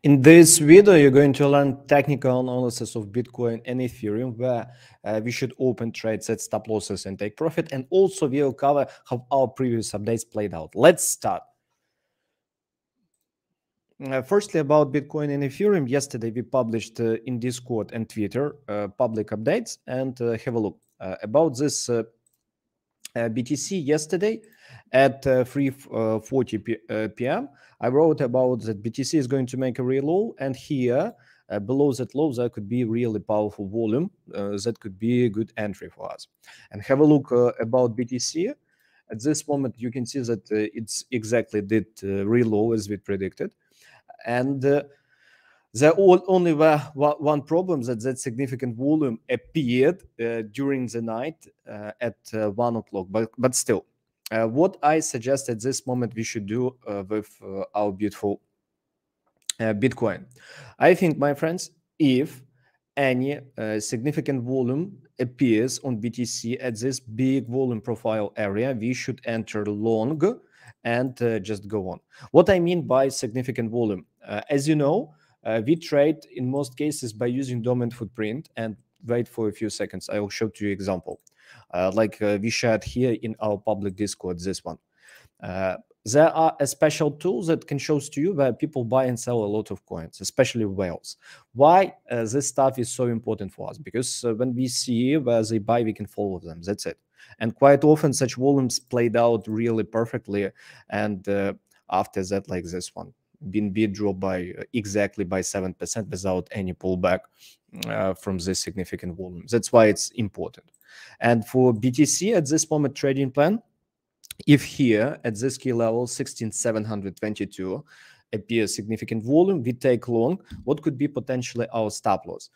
In this video, you're going to learn technical analysis of Bitcoin and Ethereum, where we should open trades, set stop losses, and take profit. And also, we will cover how our previous updates played out. Let's start. Firstly, about Bitcoin and Ethereum, yesterday we published in Discord and Twitter public updates, and have a look about this BTC yesterday at 3:40 p.m. I wrote about that BTC is going to make a real low, and here below that low there could be really powerful volume that could be a good entry for us. And have a look about BTC. At this moment, you can see that it's exactly did real low as we predicted, and there only were one problem, that significant volume appeared during the night at 1 o'clock. But still, what I suggest at this moment we should do with our beautiful Bitcoin. I think, my friends, if any significant volume appears on BTC at this big volume profile area, we should enter long and just go on. What I mean by significant volume, as you know, we trade in most cases by using dominant footprint. And wait for a few seconds, I will show to you example. Like we shared here in our public Discord, this one. There are a special tool that can show to you where people buy and sell a lot of coins, especially whales. Why this stuff is so important for us? Because when we see where they buy, we can follow them. That's it. And quite often such volumes played out really perfectly. And after that, like this one, been dropped by exactly by 7% without any pullback from this significant volume. That's why it's important. And for BTC at this moment trading plan, if here at this key level 16,722 appears significant volume, we take long. What could be potentially our stop loss?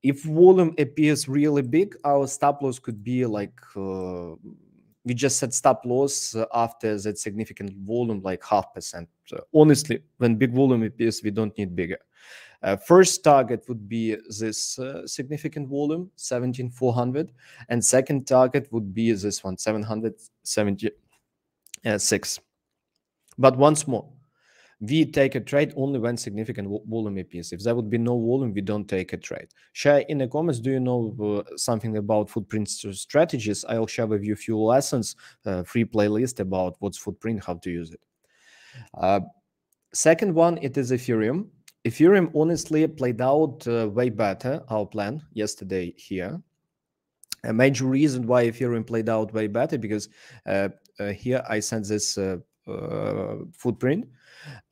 If volume appears really big, our stop loss could be like we just set stop loss after that significant volume, like 0.5%. Honestly, when big volume appears, we don't need bigger. First target would be this significant volume, 17,400, and second target would be this one, 776. But once more, we take a trade only when significant volume appears. If there would be no volume, we don't take a trade. Share in the comments, do you know something about footprint strategies? I'll share with you a few lessons, free playlist about what's footprint, how to use it. Second one, it is Ethereum. Ethereum honestly played out way better, our plan yesterday here. A major reason why Ethereum played out way better, because here I sent this footprint,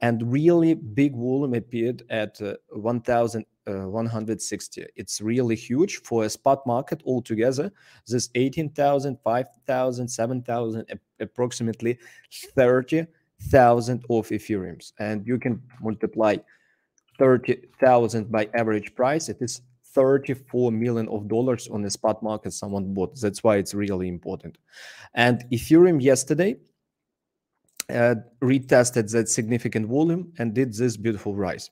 and really big volume appeared at 1,160. It's really huge for a spot market altogether. This 18,000, 5,000, 7,000, approximately 30,000 of Ethereums. And you can multiply 30,000 by average price. It is $34 million on the spot market someone bought. That's why it's really important. And Ethereum yesterday retested that significant volume and did this beautiful rise.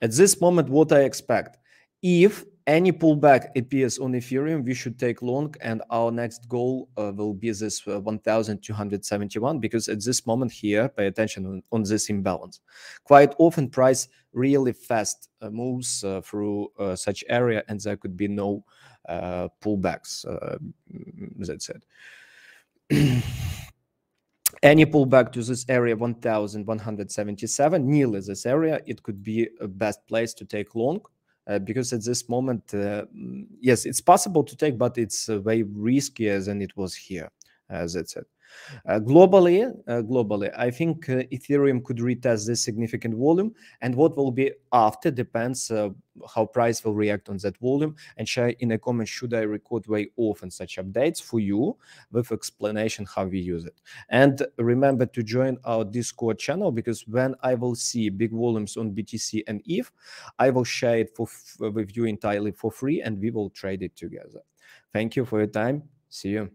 At this moment, what I expect, if any pullback appears on Ethereum, we should take long, and our next goal will be this 1,271, because at this moment here, pay attention on this imbalance. Quite often price really fast moves through such area, and there could be no pullbacks. That's it. Any pullback to this area 1,177, nearly this area, it could be a best place to take long, because at this moment, yes, it's possible to take, but it's way riskier than it was here. That's it. Globally, I think Ethereum could retest this significant volume, and what will be after depends how price will react on that volume. And share in the comments, should I record way often such updates for you with explanation how we use it. And remember to join our Discord channel, because when I will see big volumes on BTC and ETH, I will share it with you entirely for free, and we will trade it together. Thank you for your time. See you.